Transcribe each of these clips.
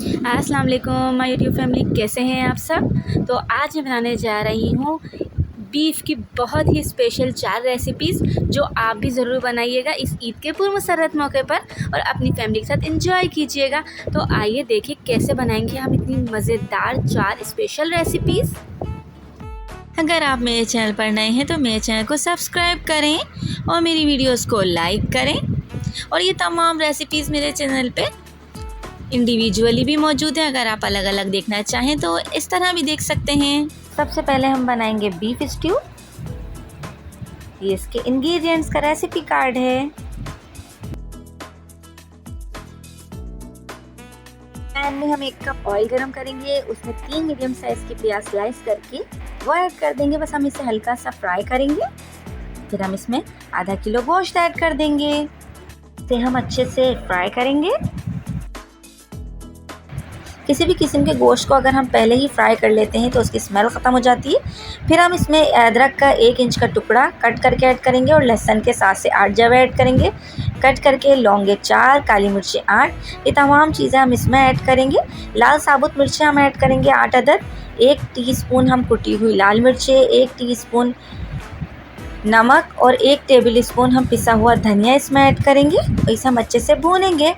अस्सलाम वालेकुम my YouTube family, कैसे हैं आप सब। तो आज मैं बनाने जा रही हूँ बीफ की बहुत ही स्पेशल 4 रेसिपीज़ जो आप भी ज़रूर बनाइएगा इस ईद के पुरमसरत मौके पर और अपनी फैमिली के साथ एंजॉय कीजिएगा। तो आइए देखिए कैसे बनाएंगे हम इतनी मज़ेदार 4 स्पेशल रेसिपीज़। अगर आप मेरे चैनल पर नए हैं तो मेरे चैनल को सब्सक्राइब करें और मेरी वीडियोस को लाइक करें। और ये तमाम रेसिपीज़ मेरे चैनल पे इंडिविजुअली भी मौजूद है, अगर आप अलग अलग देखना चाहें तो इस तरह भी देख सकते हैं। सबसे पहले हम बनाएंगे बीफ स्ट्यू। ये इसके इंग्रेडिएंट्स का रेसिपी कार्ड है। पैन में हम 1 कप ऑयल गरम करेंगे, उसमें 3 मीडियम साइज की प्याज स्लाइस करके वो ऐड कर देंगे। बस हम इसे हल्का सा फ्राई करेंगे। फिर हम इसमें आधा किलो गोश्त ऐड कर देंगे। इसे हम अच्छे से फ्राई करेंगे। किसी भी किस्म के गोश्त को अगर हम पहले ही फ्राई कर लेते हैं तो उसकी स्मेल ख़त्म हो जाती है। फिर हम इसमें अदरक का 1 इंच का टुकड़ा कट करके ऐड करेंगे और लहसुन के 7 से 8 जब ऐड करेंगे। कट करके लौंगे 4, काली मिर्चें 8, ये तमाम चीज़ें हम इसमें ऐड करेंगे। लाल साबुत मिर्चें हम ऐड करेंगे 8 अदद। 1 टीस्पून हम कुटी हुई लाल मिर्चें, 1 टीस्पून नमक और 1 टेबल स्पून हम पिसा हुआ धनिया इसमें ऐड करेंगे और इसे हम अच्छे से भूनेंगे।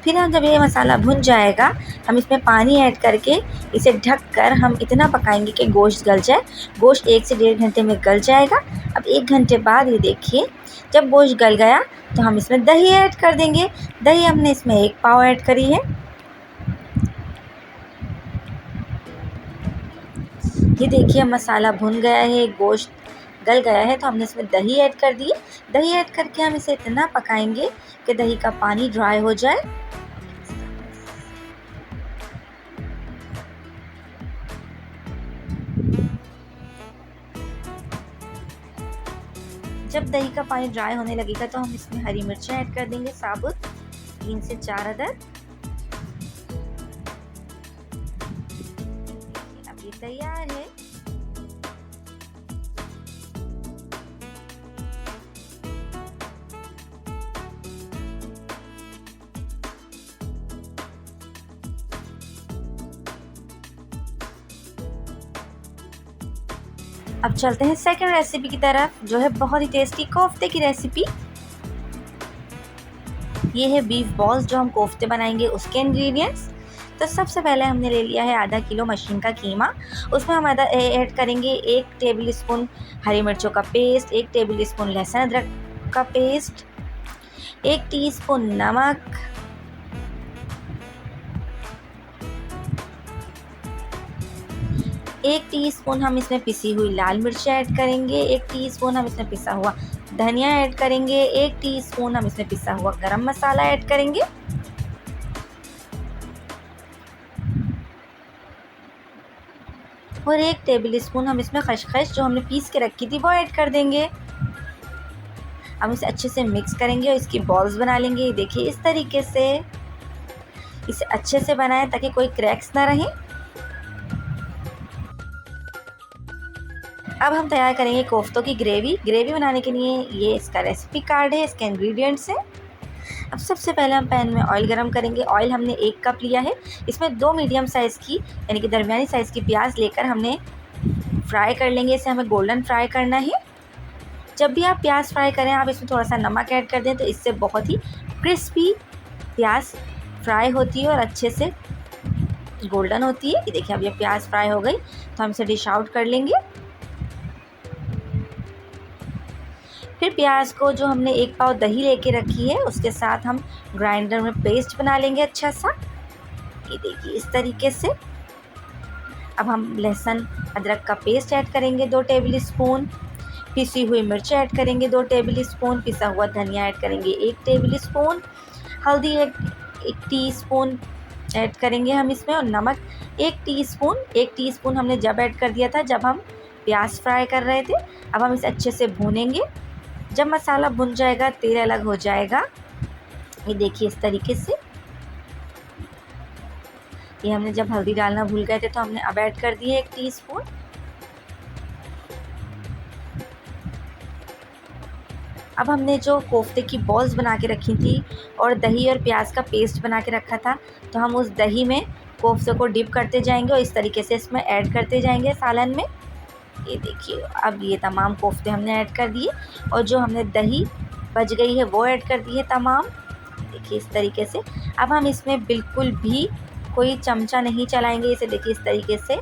फिर हम जब ये मसाला भुन जाएगा हम इसमें पानी ऐड करके इसे ढककर हम इतना पकाएंगे कि गोश्त गल जाए। गोश्त 1 से 1.5 घंटे में गल जाएगा। अब 1 घंटे बाद ये देखिए जब गोश्त गल गया तो हम इसमें दही ऐड कर देंगे। दही हमने इसमें 1 पाव ऐड करी है। ये देखिए मसाला भुन गया है, गोश्त गल गया है, तो हमने इसमें दही ऐड कर दी। दही ऐड करके हम इसे इतना पकाएंगे कि दही का पानी ड्राई हो जाए। जब दही का पानी ड्राई होने लगेगा तो हम इसमें हरी मिर्चें ऐड कर देंगे साबुत, 3 से 4 अदद। अब ये तैयार है। अब चलते हैं सेकंड रेसिपी की तरफ, जो है बहुत ही टेस्टी कोफ्ते की रेसिपी। ये है बीफ बॉल्स जो हम कोफ्ते बनाएंगे उसके इंग्रेडिएंट्स। तो सबसे पहले हमने ले लिया है आधा किलो मशीन का कीमा। उसमें हम ऐड करेंगे 1 टेबल स्पून हरी मिर्चों का पेस्ट, 1 टेबल स्पून लहसुन अदरक का पेस्ट, 1 टीस्पून नमक, 1 टीस्पून हम इसमें पिसी हुई लाल मिर्च ऐड करेंगे, 1 टीस्पून हम इसमें पिसा हुआ धनिया ऐड करेंगे, 1 टीस्पून हम इसमें पिसा हुआ गरम मसाला ऐड करेंगे और 1 टेबल स्पून हम इसमें खसखस जो हमने पीस के रखी थी वो ऐड कर देंगे। हम इसे अच्छे से मिक्स करेंगे और इसकी बॉल्स बना लेंगे। देखिए इस तरीके से इसे अच्छे से बनाएं ताकि कोई क्रैक्स ना रहे। अब हम तैयार करेंगे कोफ्तों की ग्रेवी। ग्रेवी बनाने के लिए ये इसका रेसिपी कार्ड है, इसके इंग्रेडिएंट्स हैं। अब सबसे पहले हम पैन में ऑयल गरम करेंगे। ऑयल हमने 1 कप लिया है। इसमें 2 मीडियम साइज़ की यानी कि दरमियानी साइज़ की प्याज लेकर हमने फ्राई कर लेंगे। इसे हमें गोल्डन फ्राई करना है। जब भी आप प्याज फ्राई करें आप इसमें थोड़ा सा नमक ऐड कर दें तो इससे बहुत ही क्रिस्पी प्याज फ्राई होती है और अच्छे से गोल्डन होती है। ये देखिए अब ये प्याज फ्राई हो गई तो हम इसे डिश आउट कर लेंगे। फिर प्याज को जो हमने 1 पाव दही लेके रखी है उसके साथ हम ग्राइंडर में पेस्ट बना लेंगे अच्छा सा। ये देखिए इस तरीके से। अब हम लहसुन अदरक का पेस्ट ऐड करेंगे 2 टेबल स्पून, पिसी हुई मिर्च ऐड करेंगे 2 टेबल स्पून, पिसा हुआ धनिया ऐड करेंगे 1 टेबल स्पून, हल्दी 1 टीस्पून ऐड करेंगे हम इसमें और नमक 1 टीस्पून। 1 टीस्पून हमने जब ऐड कर दिया था जब हम प्याज फ्राई कर रहे थे। अब हम इसे अच्छे से भूनेंगे। जब मसाला भुन जाएगा तेल अलग हो जाएगा। ये देखिए इस तरीके से। ये हमने जब हल्दी डालना भूल गए थे तो हमने अब ऐड कर दिए 1 टीस्पून। अब हमने जो कोफ्ते की बॉल्स बना के रखी थी और दही और प्याज का पेस्ट बना के रखा था तो हम उस दही में कोफ्ते को डिप करते जाएंगे और इस तरीके से इसमें ऐड करते जाएंगे सालन में। ये देखिए, अब ये तमाम कोफ्ते हमने ऐड कर दिए और जो हमने दही बच गई है वो ऐड कर दी है तमाम। देखिए इस तरीके से। अब हम इसमें बिल्कुल भी कोई चमचा नहीं चलाएंगे इसे। देखिए इस तरीके से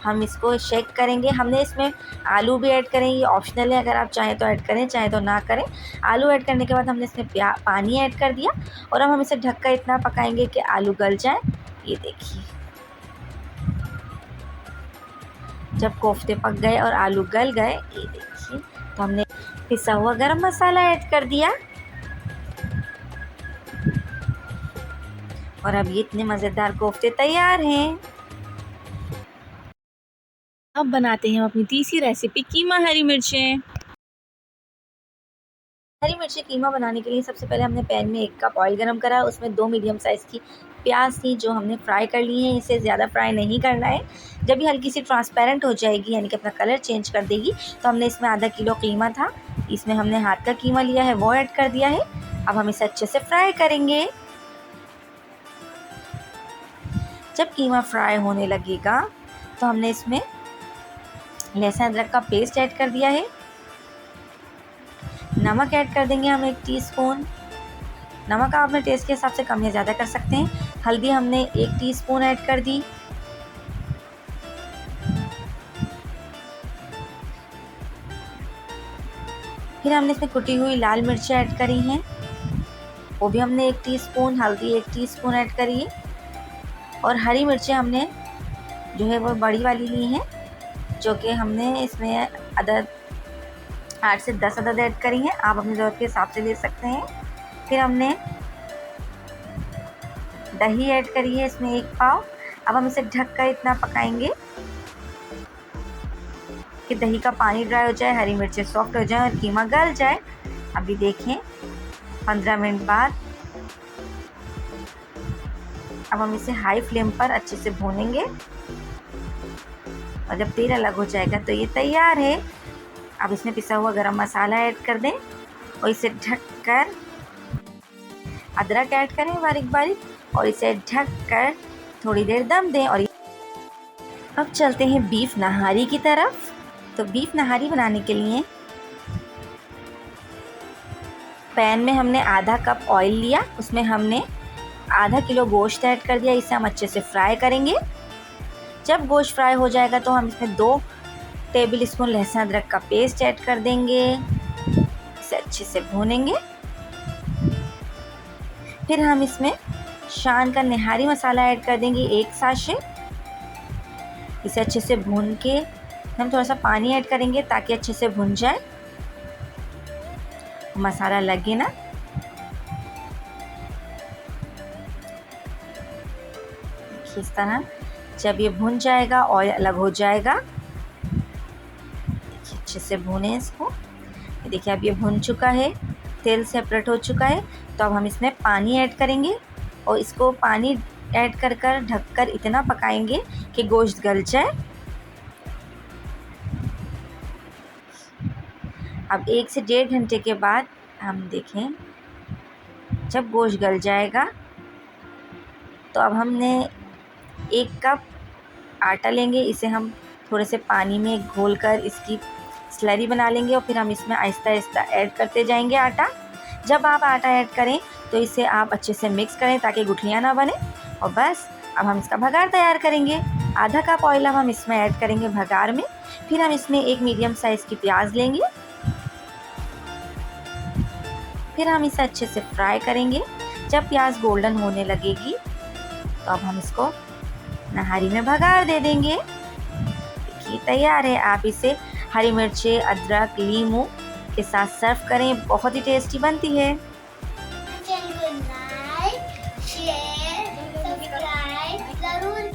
हम इसको शेक करेंगे। हमने इसमें आलू भी ऐड करें, ये ऑप्शनल है, अगर आप चाहें तो ऐड करें, चाहे तो ना करें। आलू ऐड करने के बाद हमने इसमें पानी ऐड कर दिया और अब हम इसे ढककर इतना पकाएंगे कि आलू गल जाए। ये देखिए, जब कोफ्ते पक गए और आलू गल गए, ये देखिए, तो हमने पिसा हुआ गरम मसाला ऐड कर दिया और अब ये इतने मज़ेदार कोफ्ते तैयार हैं। अब बनाते हैं हम अपनी तीसरी रेसिपी, कीमा हरी मिर्चें। हरी मिर्ची कीमा बनाने के लिए सबसे पहले हमने पैन में 1 कप ऑयल गरम करा। उसमें 2 मीडियम साइज़ की प्याज थी जो हमने फ्राई कर ली है। इसे ज़्यादा फ्राई नहीं करना है। जब ये हल्की सी ट्रांसपेरेंट हो जाएगी, यानी कि अपना कलर चेंज कर देगी, तो हमने इसमें आधा किलो कीमा था, इसमें हमने हाथ का कीमा लिया है, वो ऐड कर दिया है। अब हम इसे अच्छे से फ्राई करेंगे। जब कीमा फ्राई होने लगेगा तो हमने इसमें लहसुन अदरक का पेस्ट ऐड कर दिया है। नमक ऐड कर देंगे हम 1 टीस्पून। नमक आप अपने टेस्ट के हिसाब से कम या ज़्यादा कर सकते हैं। हल्दी हमने 1 टीस्पून ऐड कर दी। फिर हमने इसमें कुटी हुई लाल मिर्चें ऐड करी हैं, वो भी हमने 1 टीस्पून। हल्दी 1 टीस्पून ऐड करी और हरी मिर्चें हमने जो है वो बड़ी वाली ली हैं, जो कि हमने इसमें अदद 8 से 10 अदद ऐड करी हैं। आप अपनी ज़रूरत के हिसाब से ले सकते हैं। फिर हमने दही ऐड करी है इसमें 1 पाव। अब हम इसे ढक कर इतना पकाएंगे कि दही का पानी ड्राई हो जाए, हरी मिर्चें सॉफ्ट हो जाए और कीमा गल जाए। अभी देखें 15 मिनट बाद अब हम इसे हाई फ्लेम पर अच्छे से भूनेंगे और जब तेल अलग हो जाएगा तो ये तैयार है। अब इसमें पिसा हुआ गरम मसाला ऐड कर दें और इसे ढककर, अदरक ऐड करें बारीक बारीक और इसे ढककर थोड़ी देर दम दें। और अब चलते हैं बीफ नहारी की तरफ। तो बीफ नहारी बनाने के लिए पैन में हमने आधा कप ऑयल लिया, उसमें हमने आधा किलो गोश्त ऐड कर दिया। इसे हम अच्छे से फ्राई करेंगे। जब गोश्त फ्राई हो जाएगा तो हम इसमें 2 टेबल स्पून लहसुन अदरक का पेस्ट ऐड कर देंगे। इसे अच्छे से भूनेंगे। फिर हम इसमें शान का निहारी मसाला ऐड कर देंगे 1 साशे। इसे अच्छे से भून के हम थोड़ा सा पानी ऐड करेंगे ताकि अच्छे से भुन जाए, मसाला लगे ना। इस तरह जब ये भुन जाएगा, ऑयल अलग हो जाएगा, देखिए अच्छे से भुने इसको। देखिए अब ये भुन चुका है, तेल सेपरेट हो चुका है। तो अब हम इसमें पानी ऐड करेंगे और इसको पानी ऐड कर ढककर इतना पकाएंगे कि गोश्त गल जाए। अब 1 से 1.5 घंटे के बाद हम देखें, जब गोश्त गल जाएगा तो अब हमने 1 कप आटा लेंगे। इसे हम थोड़े से पानी में घोलकर इसकी स्लरी बना लेंगे और फिर हम इसमें आहिस्ता आहिस्ता ऐड करते जाएंगे आटा। जब आप आटा ऐड करें तो इसे आप अच्छे से मिक्स करें ताकि गुठलियाँ ना बने। और बस अब हम इसका भगार तैयार करेंगे। आधा कप ऑयल अब हम इसमें ऐड करेंगे भगार में। फिर हम इसमें 1 मीडियम साइज़ की प्याज लेंगे। फिर हम इसे अच्छे से फ्राई करेंगे। जब प्याज गोल्डन होने लगेगी तो अब हम इसको नहारी में भगार दे देंगे। देखिए तैयार है। आप इसे हरी मिर्चें, अदरक, नींबू के साथ सर्व करें, बहुत ही टेस्टी बनती है। चैनल को लाइक, शेयर, सब्सक्राइब जरूर